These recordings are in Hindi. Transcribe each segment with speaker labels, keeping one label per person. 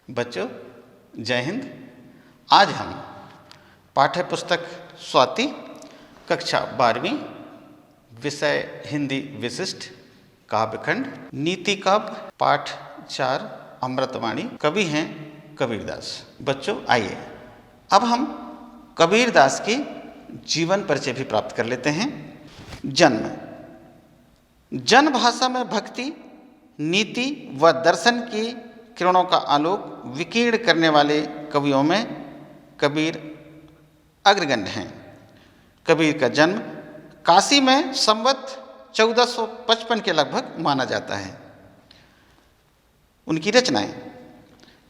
Speaker 1: बच्चों जय हिंद। आज हम पाठ्य पुस्तक स्वाति कक्षा 12वीं विषय हिंदी विशिष्ट काव्यखंड नीति काव्य पाठ 4 अमृतवाणी कवि हैं कबीरदास। बच्चों आइए अब हम कबीरदास की जीवन परिचय भी प्राप्त कर लेते हैं। जन्म जन भाषा में भक्ति नीति व दर्शन की किरणों का आलोक विकीर्ण करने वाले कवियों में कबीर अग्रगण्य हैं। कबीर का जन्म काशी में संवत 1455 के लगभग माना जाता है। उनकी रचनाएं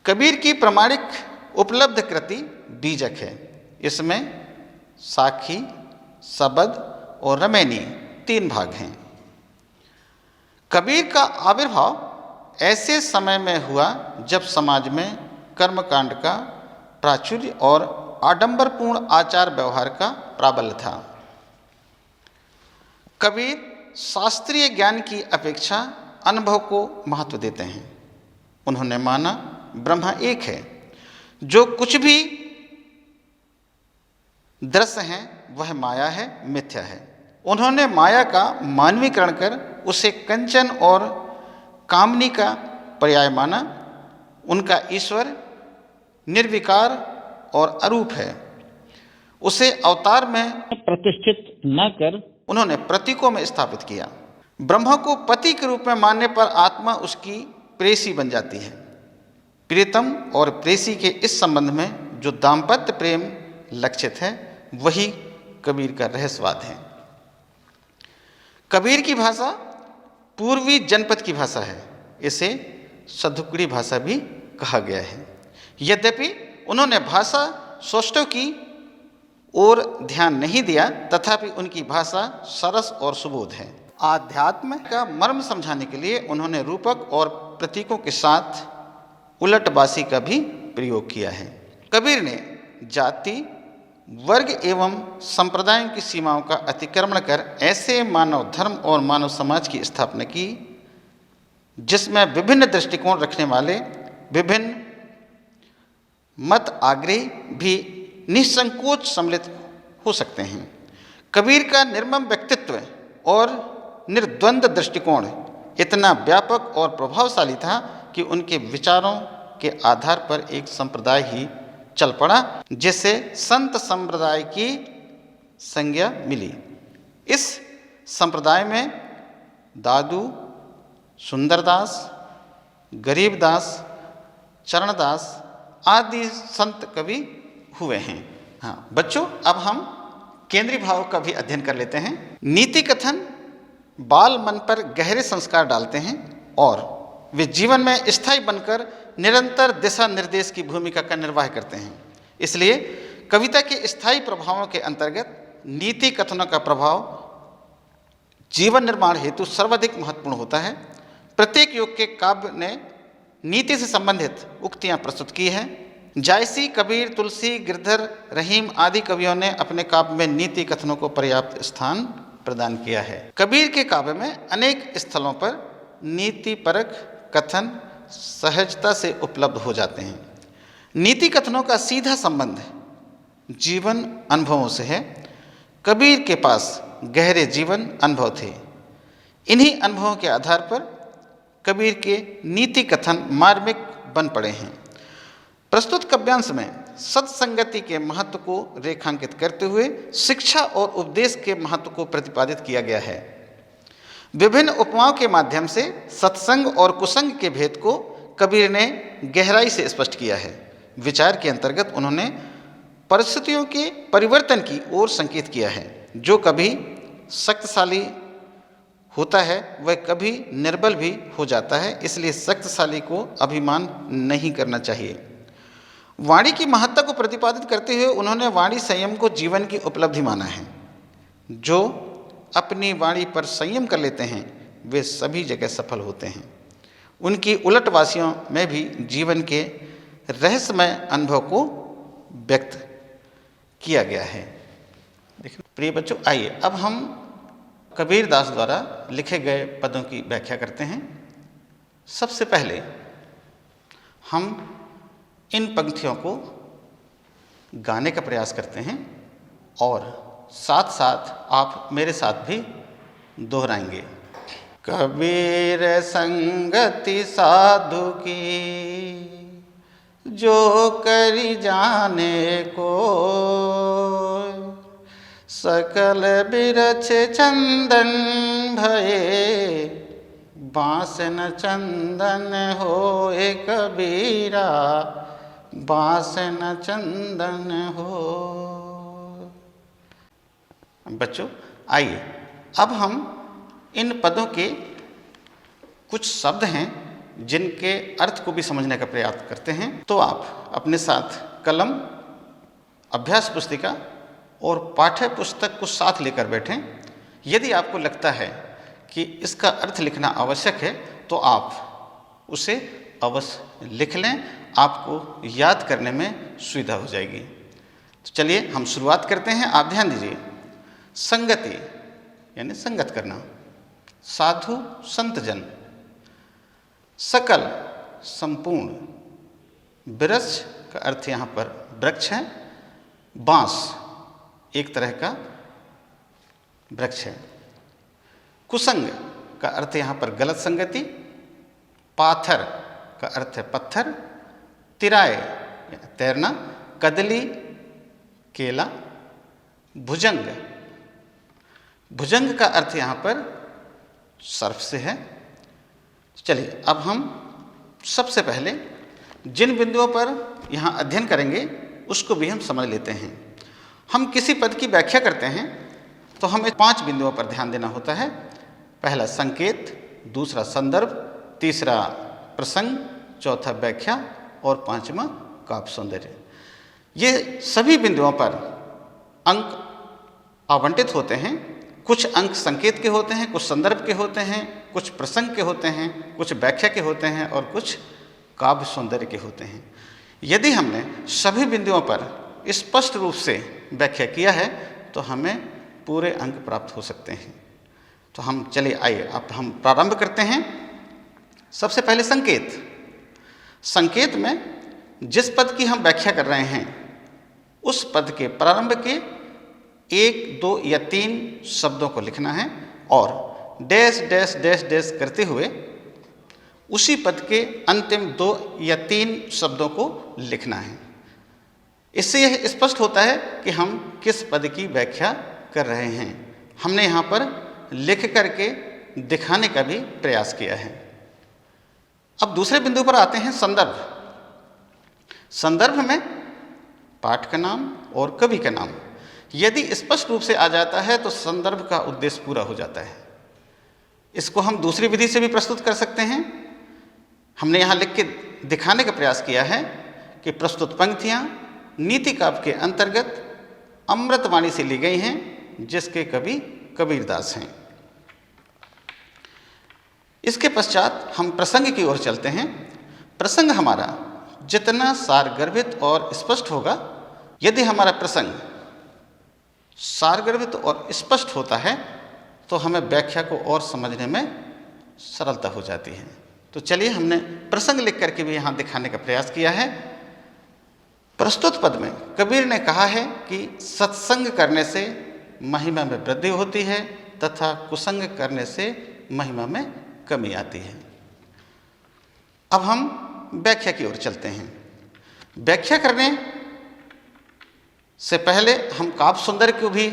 Speaker 1: कबीर की प्रामाणिक उपलब्ध कृति बीजक है। इसमें साखी सबद और रमैनी 3 भाग हैं। कबीर का आविर्भाव ऐसे समय में हुआ जब समाज में कर्मकांड का प्राचुर्य और आडंबरपूर्ण आचार व्यवहार का प्राबल्य था। कबीर शास्त्रीय ज्ञान की अपेक्षा अनुभव को महत्व देते हैं। उन्होंने माना ब्रह्म एक है, जो कुछ भी दृश्य है वह माया है, मिथ्या है। उन्होंने माया का मानवीकरण कर उसे कंचन और कामनी का पर्याय माना। उनका ईश्वर निर्विकार और अरूप है। उसे अवतार में
Speaker 2: प्रतिष्ठित न कर
Speaker 1: उन्होंने प्रतीकों में स्थापित किया। ब्रह्म को पति के रूप में मानने पर आत्मा उसकी प्रेसी बन जाती है। प्रियतम और प्रेसी के इस संबंध में जो दाम्पत्य प्रेम लक्षित है वही कबीर का रहस्यवाद है। कबीर की भाषा पूर्वी जनपद की भाषा है। इसे सधुकड़ी भाषा भी कहा गया है। यद्यपि उन्होंने भाषा सौष्ठव की ओर ध्यान नहीं दिया, तथापि उनकी भाषा सरस और सुबोध है। आध्यात्म का मर्म समझाने के लिए उन्होंने रूपक और प्रतीकों के साथ उलटबासी का भी प्रयोग किया है। कबीर ने जाति वर्ग एवं संप्रदायों की सीमाओं का अतिक्रमण कर ऐसे मानव धर्म और मानव समाज की स्थापना की जिसमें विभिन्न दृष्टिकोण रखने वाले विभिन्न मत आग्रही भी निसंकोच सम्मिलित हो सकते हैं। कबीर का निर्मम व्यक्तित्व और निर्द्वंद दृष्टिकोण इतना व्यापक और प्रभावशाली था कि उनके विचारों के आधार पर एक संप्रदाय ही चल पड़ा, जिसे संत संप्रदाय की संज्ञा मिली। इस संप्रदाय में दादू, सुंदरदास, गरीबदास, चरणदास आदि संत कवि हुए हैं। हाँ बच्चों, अब हम केंद्रीय भाव का भी अध्ययन कर लेते हैं। नीति कथन बाल मन पर गहरे संस्कार डालते हैं और वे जीवन में स्थायी बनकर निरंतर दिशा निर्देश की भूमिका का निर्वाह करते हैं। इसलिए कविता के स्थायी प्रभावों के अंतर्गत नीति कथनों का प्रभाव जीवन निर्माण हेतु सर्वाधिक महत्वपूर्ण होता है। प्रत्येक युग के काव्य ने नीति से संबंधित उक्तियां प्रस्तुत की हैं। जायसी, कबीर, तुलसी, गिरधर, रहीम आदि कवियों ने अपने काव्य में नीति कथनों को पर्याप्त स्थान प्रदान किया है। कबीर के काव्य में अनेक स्थलों पर नीति परक कथन सहजता से उपलब्ध हो जाते हैं। नीति कथनों का सीधा संबंध जीवन अनुभवों से है। कबीर के पास गहरे जीवन अनुभव थे। इन्हीं अनुभवों के आधार पर कबीर के नीति कथन मार्मिक बन पड़े हैं। प्रस्तुत काव्यांश में सत्संगति के महत्व को रेखांकित करते हुए शिक्षा और उपदेश के महत्व को प्रतिपादित किया गया है। विभिन्न उपमाओं के माध्यम से सत्संग और कुसंग के भेद को कबीर ने गहराई से स्पष्ट किया है। विचार के अंतर्गत उन्होंने परिस्थितियों के परिवर्तन की ओर संकेत किया है। जो कभी शक्तिशाली होता है वह कभी निर्बल भी हो जाता है, इसलिए शक्तिशाली को अभिमान नहीं करना चाहिए। वाणी की महत्ता को प्रतिपादित करते हुए उन्होंने वाणी संयम को जीवन की उपलब्धि माना है। जो अपनी वाणी पर संयम कर लेते हैं वे सभी जगह सफल होते हैं। उनकी उलटवासियों में भी जीवन के रहस्यमय अनुभव को व्यक्त किया गया है। देखिए प्रिय बच्चों, आइए अब हम कबीरदास द्वारा लिखे गए पदों की व्याख्या करते हैं। सबसे पहले हम इन पंक्तियों को गाने का प्रयास करते हैं और साथ साथ आप मेरे साथ भी दोहराएंगे। कबीर संगति साधु की जो करी जाने को, सकल बिरछ चंदन भये बाँस न चंदन होए कबीरा, बाँस न चंदन हो। बच्चों आइए अब हम इन पदों के कुछ शब्द हैं जिनके अर्थ को भी समझने का प्रयास करते हैं। तो आप अपने साथ कलम, अभ्यास पुस्तिका और पाठ्य पुस्तक को साथ लेकर बैठें। यदि आपको लगता है कि इसका अर्थ लिखना आवश्यक है तो आप उसे अवश्य लिख लें, आपको याद करने में सुविधा हो जाएगी। तो चलिए हम शुरुआत करते हैं। आप ध्यान दीजिए। संगति यानी संगत करना, साधु संत जन, सकल संपूर्ण, वृक्ष का अर्थ यहाँ पर वृक्ष है, बांस एक तरह का वृक्ष है, कुसंग का अर्थ यहाँ पर गलत संगति, पाथर का अर्थ है पत्थर, तिराए तैरना, कदली केला, भुजंग, भुजंग का अर्थ यहाँ पर सर्फ से है। चलिए अब हम सबसे पहले जिन बिंदुओं पर यहाँ अध्ययन करेंगे उसको भी हम समझ लेते हैं। हम किसी पद की व्याख्या करते हैं तो हमें 5 बिंदुओं पर ध्यान देना होता है। पहला संकेत, दूसरा संदर्भ, तीसरा प्रसंग, चौथा व्याख्या और 5वां काव्य सौंदर्य। ये सभी बिंदुओं पर अंक आवंटित होते हैं। कुछ अंक संकेत के होते हैं, कुछ संदर्भ के होते हैं, कुछ प्रसंग के होते हैं, कुछ व्याख्या के होते हैं और कुछ काव्य सौंदर्य के होते हैं। यदि हमने सभी बिंदुओं पर स्पष्ट रूप से व्याख्या किया है तो हमें पूरे अंक प्राप्त हो सकते हैं। तो हम चलिए आइए अब हम प्रारंभ करते हैं। सबसे पहले संकेत। संकेत में जिस पद की हम व्याख्या कर रहे हैं उस पद के प्रारंभ के 1, 2 या 3 शब्दों को लिखना है और डैश डैश डैश डैश करते हुए उसी पद के अंतिम 2 या 3 शब्दों को लिखना है। इससे यह स्पष्ट होता है कि हम किस पद की व्याख्या कर रहे हैं। हमने यहाँ पर लिख करके दिखाने का भी प्रयास किया है। अब दूसरे बिंदु पर आते हैं संदर्भ। संदर्भ में पाठ का नाम और कवि का नाम यदि स्पष्ट रूप से आ जाता है तो संदर्भ का उद्देश्य पूरा हो जाता है। इसको हम दूसरी विधि से भी प्रस्तुत कर सकते हैं। हमने यहाँ लिख के दिखाने का प्रयास किया है कि प्रस्तुत पंक्तियाँ नीति काव्य के अंतर्गत अमृतवाणी से ली गई हैं जिसके कवि कबीरदास हैं। इसके पश्चात हम प्रसंग की ओर चलते हैं। प्रसंग हमारा जितना सारगर्भित और स्पष्ट होगा, यदि हमारा प्रसंग सारगर्भित और स्पष्ट होता है तो हमें व्याख्या को और समझने में सरलता हो जाती है। तो चलिए हमने प्रसंग लिख करके भी यहाँ दिखाने का प्रयास किया है। प्रस्तुत पद में कबीर ने कहा है कि सत्संग करने से महिमा में वृद्धि होती है तथा कुसंग करने से महिमा में कमी आती है। अब हम व्याख्या की ओर चलते हैं। व्याख्या करने से पहले हम काव्य सौंदर्य को भी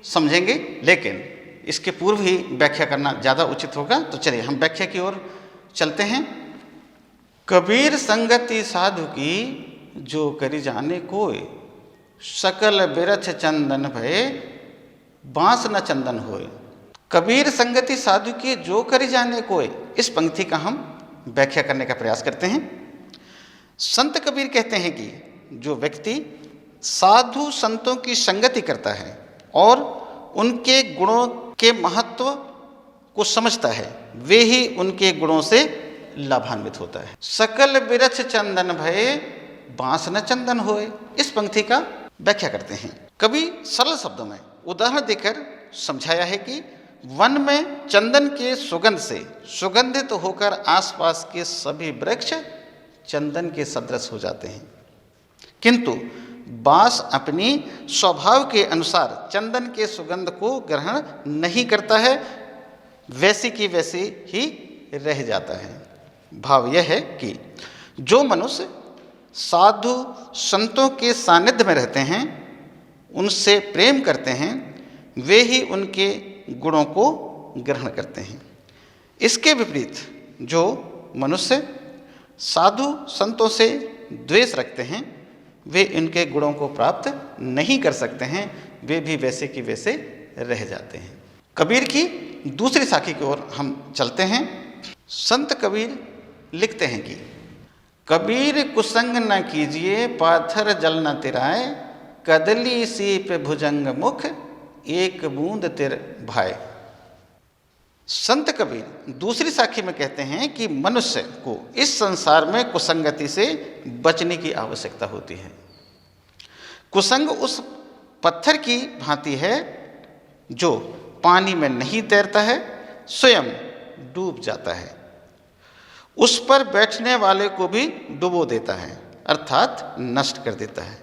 Speaker 1: समझेंगे, लेकिन इसके पूर्व ही व्याख्या करना ज़्यादा उचित होगा। तो चलिए हम व्याख्या की ओर चलते हैं। कबीर संगति साधु की जो करी जाने कोय, सकल बिरछ चंदन भये बाँस न चंदन होय। कबीर संगति साधु की जो करी जाने कोय, इस पंक्ति का हम व्याख्या करने का प्रयास करते हैं। संत कबीर कहते हैं कि जो व्यक्ति साधु संतों की संगति करता है और उनके गुणों के महत्व को समझता है, वे ही उनके गुणों से लाभान्वित होता है। सकल बिरछ चंदन भये बाँस न चंदन होए, इस पंक्ति का व्याख्या करते हैं। कवि सरल शब्दों में उदाहरण देकर समझाया है कि वन में चंदन के सुगंध से सुगंधित होकर आसपास के सभी वृक्ष चंदन के सदृश हो जाते हैं। किंतु बांस अपनी स्वभाव के अनुसार चंदन के सुगंध को ग्रहण नहीं करता है, वैसी की वैसी ही रह जाता है। भाव यह है कि जो मनुष्य साधु संतों के सानिध्य में रहते हैं, उनसे प्रेम करते हैं, वे ही उनके गुणों को ग्रहण करते हैं। इसके विपरीत जो मनुष्य साधु संतों से द्वेष रखते हैं, वे इनके गुणों को प्राप्त नहीं कर सकते हैं, वे भी वैसे की वैसे रह जाते हैं। कबीर की दूसरी साखी की ओर हम चलते हैं। संत कबीर लिखते हैं कि कबीर कुसंग न कीजिए, पाथर जल न तिराए, कदली सीप भुजंग मुख, एक बूंद तिर भाई। संत कबीर दूसरी साखी में कहते हैं कि मनुष्य को इस संसार में कुसंगति से बचने की आवश्यकता होती है। कुसंग उस पत्थर की भांति है जो पानी में नहीं तैरता है, स्वयं डूब जाता है, उस पर बैठने वाले को भी डुबो देता है, अर्थात नष्ट कर देता है।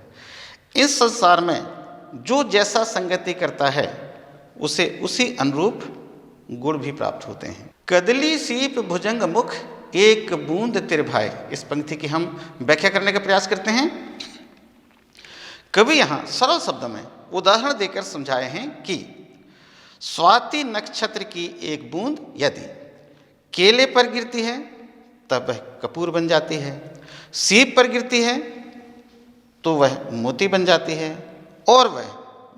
Speaker 1: इस संसार में जो जैसा संगति करता है, उसे उसी अनुरूप गुण भी प्राप्त होते हैं। कदली सीप भुजंग मुख, एक बूंद तिर भाई। इस पंक्ति की हम व्याख्या करने का प्रयास करते हैं। कवि यहाँ सरल शब्द में उदाहरण देकर समझाए हैं कि स्वाति नक्षत्र की एक बूंद यदि केले पर गिरती है तब वह कपूर बन जाती है, सीप पर गिरती है तो वह मोती बन जाती है, और वह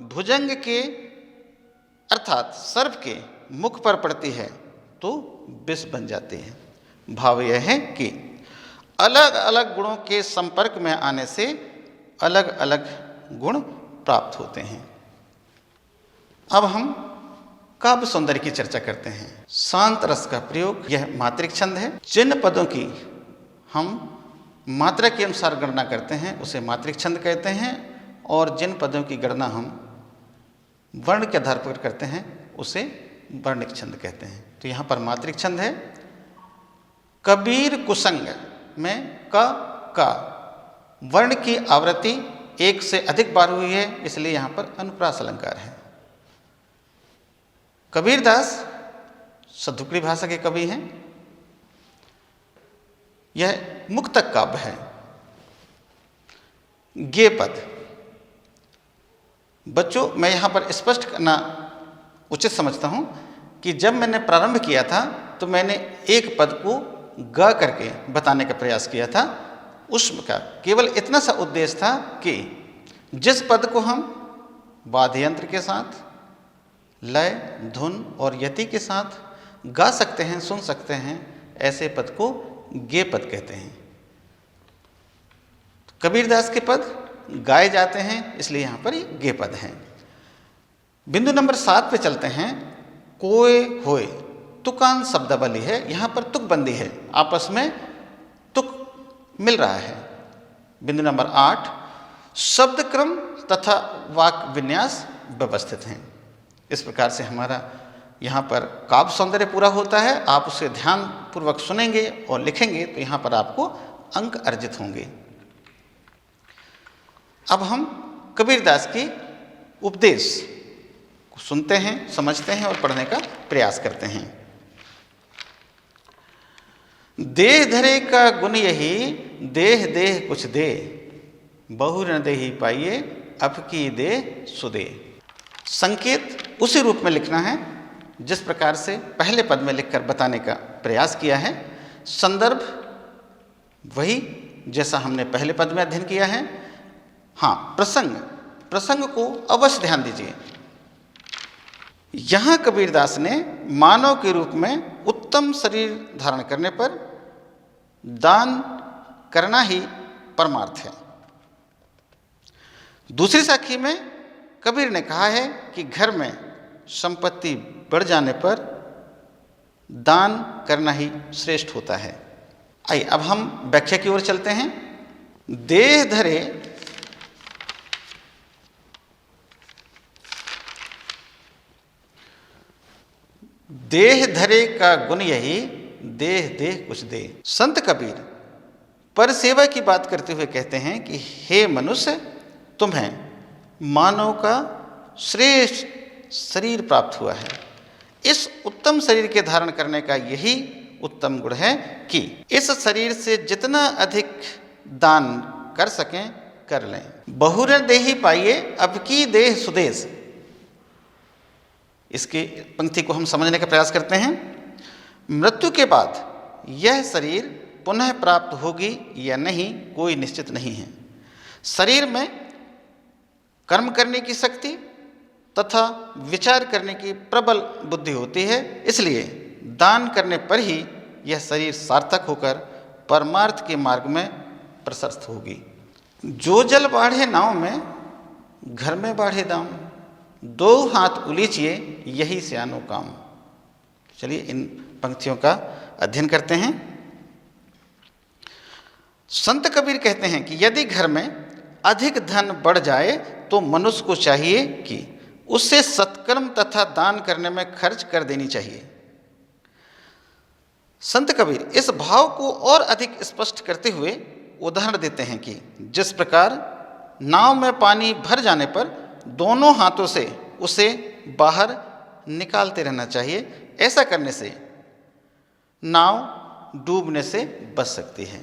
Speaker 1: भुजंग के अर्थात सर्प के मुख पर पड़ती है तो विष बन जाती है। भाव यह है कि अलग अलग गुणों के संपर्क में आने से अलग अलग गुण प्राप्त होते हैं। अब हम काव्य सौंदर्य की चर्चा करते हैं। शांत रस का प्रयोग, यह मात्रिक छंद है। जिन पदों की हम मात्रा के अनुसार गणना करते हैं उसे मात्रिक छंद कहते हैं, और जिन पदों की गणना हम वर्ण के आधार पर करते हैं उसे वर्णिक छंद कहते हैं। तो यहाँ पर मात्रिक छंद है। कबीर कुसंग में का वर्ण की आवृत्ति एक से अधिक बार हुई है, इसलिए यहाँ पर अनुप्रास अलंकार है। कबीरदास सद्धुकड़ी भाषा के कवि हैं। यह मुक्तक काव्य है। गे पद, बच्चों मैं यहाँ पर स्पष्ट करना उचित समझता हूँ कि जब मैंने प्रारंभ किया था तो मैंने एक पद को गा करके बताने का प्रयास किया था। उसका केवल इतना सा उद्देश्य था कि जिस पद को हम वाद्य यंत्र के साथ, लय, धुन और यति के साथ गा सकते हैं, सुन सकते हैं, ऐसे पद को गे पद कहते हैं। कबीरदास के पद गाए जाते हैं, इसलिए यहाँ पर ये गे पद हैं। बिंदु नंबर 7 पे चलते हैं। कोय होय, तुकान शब्दावली है। यहाँ पर तुकबंदी है, आपस में तुक मिल रहा है। बिंदु नंबर 8, शब्द क्रम तथा वाक्य विन्यास व्यवस्थित हैं। इस प्रकार से हमारा यहाँ पर काव्य सौंदर्य पूरा होता है। आप उसे ध्यान पूर्वक सुनेंगे और लिखेंगे तो यहाँ पर आपको अंक अर्जित होंगे। अब हम कबीरदास की उपदेश को सुनते हैं, समझते हैं और पढ़ने का प्रयास करते हैं। देह धरे का गुण यही, देह देह कुछ दे, बहु न देहि पाइए, अपकी दे सुदे। संकेत उसी रूप में लिखना है जिस प्रकार से पहले पद में लिखकर बताने का प्रयास किया है। संदर्भ वही जैसा हमने पहले पद में अध्ययन किया है। हाँ, प्रसंग को अवश्य ध्यान दीजिए। यहाँ कबीरदास ने मानव के रूप में उत्तम शरीर धारण करने पर दान करना ही परमार्थ है। दूसरी साखी में कबीर ने कहा है कि घर में संपत्ति बढ़ जाने पर दान करना ही श्रेष्ठ होता है। आइए अब हम व्याख्या की ओर चलते हैं। देह धरे देह धरे का गुण यही, देह देह कुछ दे। संत कबीर पर सेवा की बात करते हुए कहते हैं कि हे मनुष्य, तुम्हें मानव का श्रेष्ठ शरीर प्राप्त हुआ है। इस उत्तम शरीर के धारण करने का यही उत्तम गुण है कि इस शरीर से जितना अधिक दान कर सकें कर लें। बहुर देहि पाइए अब की देह सुदेश। इसकी पंक्ति को हम समझने का प्रयास करते हैं। मृत्यु के बाद यह शरीर पुनः प्राप्त होगी या नहीं कोई निश्चित नहीं है। शरीर में कर्म करने की शक्ति तथा विचार करने की प्रबल बुद्धि होती है, इसलिए दान करने पर ही यह शरीर सार्थक होकर परमार्थ के मार्ग में प्रशस्त होगी। जो जल बाढ़े नाव में घर में बाढ़े दाम, दो हाथ उलीचिए यही सियानो काम। चलिए इन पंक्तियों का अध्ययन करते हैं। संत कबीर कहते हैं कि यदि घर में अधिक धन बढ़ जाए तो मनुष्य को चाहिए कि उससे सत्कर्म तथा दान करने में खर्च कर देनी चाहिए। संत कबीर इस भाव को और अधिक स्पष्ट करते हुए उदाहरण देते हैं कि जिस प्रकार नाव में पानी भर जाने पर दोनों हाथों से उसे बाहर निकालते रहना चाहिए, ऐसा करने से नाव डूबने से बच सकती है,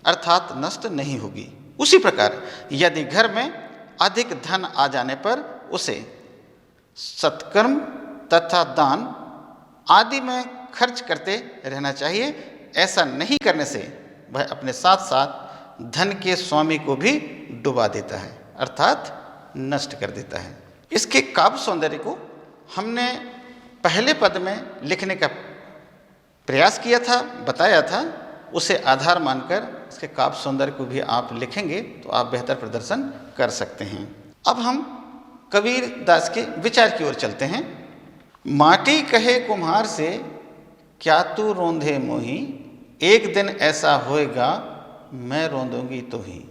Speaker 1: अर्थात नष्ट नहीं होगी। उसी प्रकार यदि घर में अधिक धन आ जाने पर उसे सत्कर्म तथा दान आदि में खर्च करते रहना चाहिए। ऐसा नहीं करने से वह अपने साथ साथ धन के स्वामी को भी डुबा देता है, अर्थात नष्ट कर देता है। इसके काव्य सौंदर्य को हमने पहले पद में लिखने का प्रयास किया था, बताया था। उसे आधार मानकर इसके काव्य सौंदर्य को भी आप लिखेंगे तो आप बेहतर प्रदर्शन कर सकते हैं। अब हम कबीर दास के विचार की ओर चलते हैं। माटी कहे कुम्हार से क्या तू रोंधे मोही, एक दिन ऐसा होएगा मैं रोंदूंगी तो ही।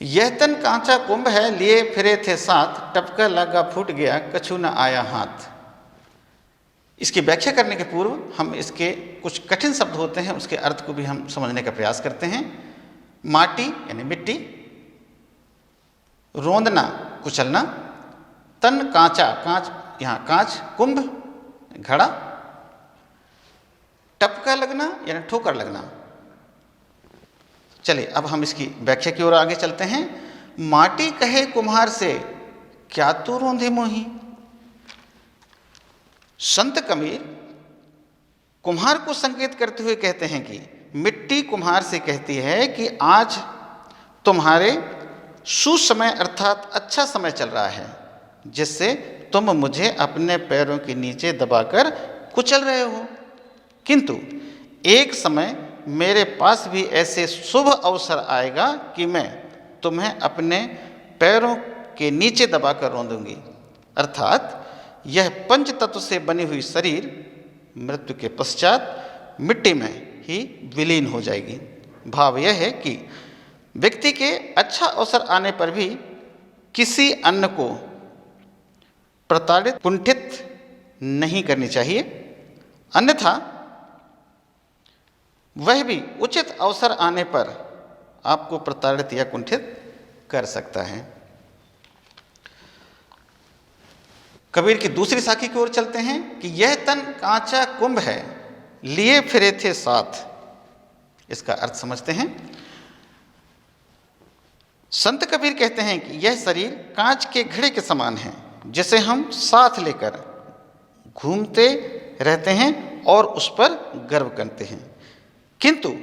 Speaker 1: यह तन कांचा कुंभ है लिए फिरे थे साथ, टपका लगा फूट गया कछु न आया हाथ। इसकी व्याख्या करने के पूर्व हम इसके कुछ कठिन शब्द होते हैं उसके अर्थ को भी हम समझने का प्रयास करते हैं। माटी यानी मिट्टी, रोंदना कुचलना, तन कांचा कांच, यहाँ कांच, कुंभ घड़ा, टपका लगना यानी ठोकर लगना। चलिए अब हम इसकी व्याख्या की ओर आगे चलते हैं। माटी कहे कुम्हार से क्या तू रोंधे मोही। संत कबीर कुम्हार को संकेत करते हुए कहते हैं कि मिट्टी कुम्हार से कहती है कि आज तुम्हारे सुसमय अर्थात अच्छा समय चल रहा है, जिससे तुम मुझे अपने पैरों के नीचे दबाकर कुचल रहे हो, किंतु एक समय मेरे पास भी ऐसे शुभ अवसर आएगा कि मैं तुम्हें अपने पैरों के नीचे दबाकर रोंदूंगी। अर्थात यह पंच तत्व से बनी हुई शरीर मृत्यु के पश्चात मिट्टी में ही विलीन हो जाएगी। भाव यह है कि व्यक्ति के अच्छा अवसर आने पर भी किसी अन्य को प्रताड़ित कुंठित नहीं करनी चाहिए, अन्यथा वह भी उचित अवसर आने पर आपको प्रताड़ित या कुंठित कर सकता है। कबीर की दूसरी साखी की ओर चलते हैं कि यह तन कांचा कुंभ है लिए फिरे थे साथ। इसका अर्थ समझते हैं। संत कबीर कहते हैं कि यह शरीर कांच के घड़े के समान है, जिसे हम साथ लेकर घूमते रहते हैं और उस पर गर्व करते हैं, किंतु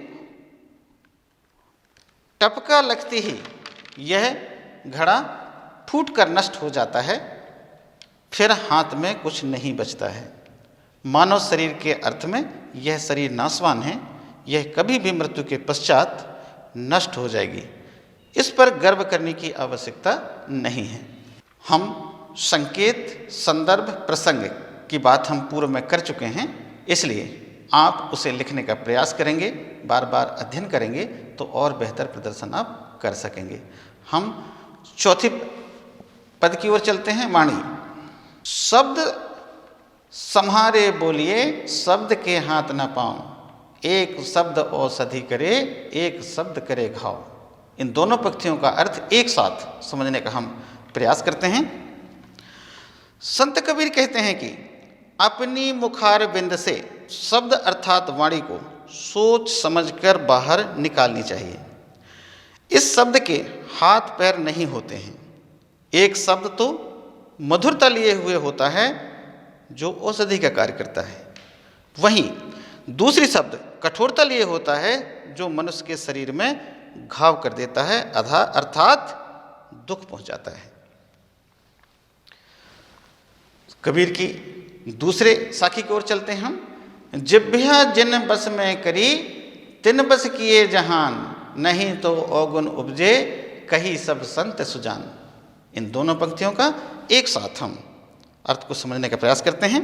Speaker 1: टपका लगती ही यह घड़ा फूटकर नष्ट हो जाता है, फिर हाथ में कुछ नहीं बचता है। मानव शरीर के अर्थ में यह शरीर नाशवान है, यह कभी भी मृत्यु के पश्चात नष्ट हो जाएगी। इस पर गर्व करने की आवश्यकता नहीं है। हम संकेत, संदर्भ, प्रसंग की बात हम पूर्व में कर चुके हैं, इसलिए आप उसे लिखने का प्रयास करेंगे, बार बार अध्ययन करेंगे तो और बेहतर प्रदर्शन आप कर सकेंगे। हम चौथी पद की ओर चलते हैं। वाणी शब्द सम्हारे बोलिए, शब्द के हाथ न पाऊं। एक शब्द औषधि करे, एक शब्द करे घाव। इन दोनों पंक्तियों का अर्थ एक साथ समझने का हम प्रयास करते हैं। संत कबीर कहते हैं कि अपनी मुखार बिंद से शब्द अर्थात वाणी को सोच समझकर बाहर निकालनी चाहिए। इस शब्द के हाथ पैर नहीं होते हैं। एक शब्द तो मधुरता लिए हुए होता है जो औषधि का कार्य करता है, वहीं दूसरी शब्द कठोरता लिए होता है जो मनुष्य के शरीर में घाव कर देता है, अर्थात दुख पहुंचाता है। कबीर की दूसरे साखी की ओर चलते हैं हम। जिभ्या जिन बस में करी, तिन बस किए जहान, नहीं तो औगुन उपजे, कही सब संत सुजान। इन दोनों पंक्तियों का एक साथ हम अर्थ को समझने का प्रयास करते हैं।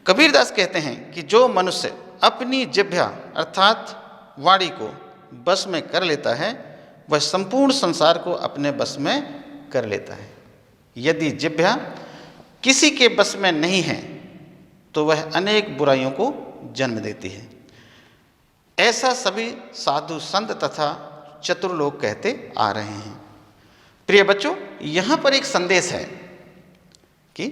Speaker 1: कबीरदास कहते हैं कि जो मनुष्य अपनी जिभ्या अर्थात वाणी को बस में कर लेता है, वह संपूर्ण संसार को अपने बस में कर लेता है। यदि जिभ्या किसी के बस में नहीं है तो वह अनेक बुराइयों को जन्म देती है। ऐसा सभी साधु संत तथा चतुर लोग कहते आ रहे हैं। प्रिय बच्चों, यहाँ पर एक संदेश है कि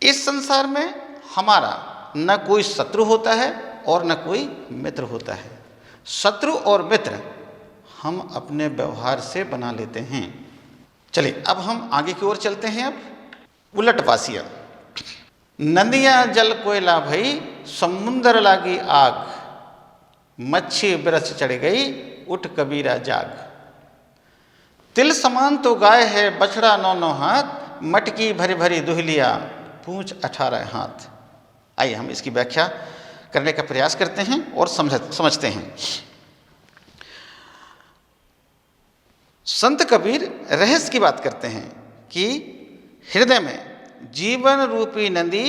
Speaker 1: इस संसार में हमारा न कोई शत्रु होता है और न कोई मित्र होता है। शत्रु और मित्र हम अपने व्यवहार से बना लेते हैं। चलिए अब हम आगे की ओर चलते हैं। अब उलटवासिया। नदियाँ जल कोयला भई, समुंदर लागी आग, मच्छी बिरछ चढ़ गई, उठ कबीरा जाग। तिल समान तो गाय है बछड़ा 9 हाथ, मटकी भरी भरी दुहलिया, पूंछ 18 हाथ। आइए हम इसकी व्याख्या करने का प्रयास करते हैं और समझते हैं। संत कबीर रहस्य की बात करते हैं कि हृदय में जीवन रूपी नदी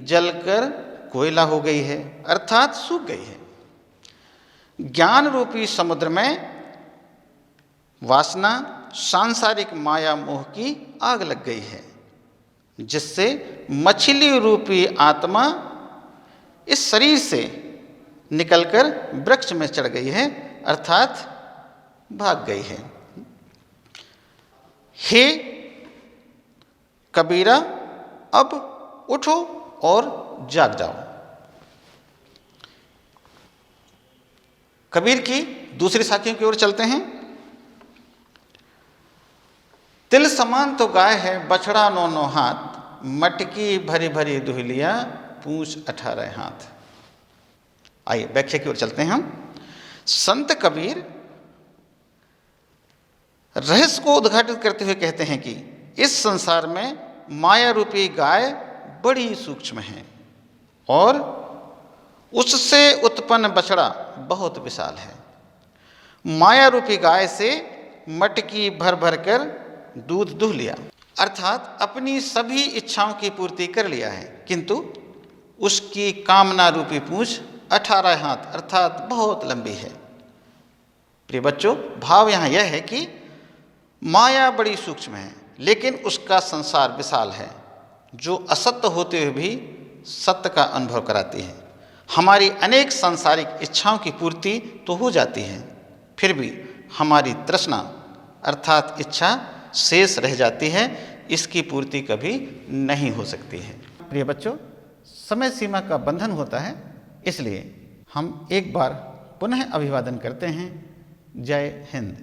Speaker 1: जलकर कोयला हो गई है, अर्थात सूख गई है। ज्ञान रूपी समुद्र में वासना सांसारिक माया मोह की आग लग गई है, जिससे मछली रूपी आत्मा इस शरीर से निकलकर वृक्ष में चढ़ गई है, अर्थात भाग गई है। हे कबीरा, अब उठो और जाग जाओ। कबीर की दूसरी साखियों की ओर चलते हैं। तिल समान तो गाय है बछड़ा 9 हाथ, मटकी भरी भरी दुहलिया, पूंछ 18 हाथ। आइए व्याख्या की ओर चलते हैं हम। संत कबीर रहस्य को उद्घाटित करते हुए कहते हैं कि इस संसार में माया रूपी गाय बड़ी सूक्ष्म है और उससे उत्पन्न बछड़ा बहुत विशाल है। माया रूपी गाय से मटकी भर भर कर दूध दुह लिया, अर्थात अपनी सभी इच्छाओं की पूर्ति कर लिया है, किंतु उसकी कामना रूपी पूंछ 18 हाथ अर्थात बहुत लंबी है। प्रिय बच्चों, भाव यहाँ यह है कि माया बड़ी सूक्ष्म है लेकिन उसका संसार विशाल है, जो असत्य होते हुए भी सत्य का अनुभव कराती है। हमारी अनेक सांसारिक इच्छाओं की पूर्ति तो हो जाती है, फिर भी हमारी तृष्णा अर्थात इच्छा शेष रह जाती है, इसकी पूर्ति कभी नहीं हो सकती है। प्रिय बच्चों, समय सीमा का बंधन होता है, इसलिए हम एक बार पुनः अभिवादन करते हैं। जय हिंद।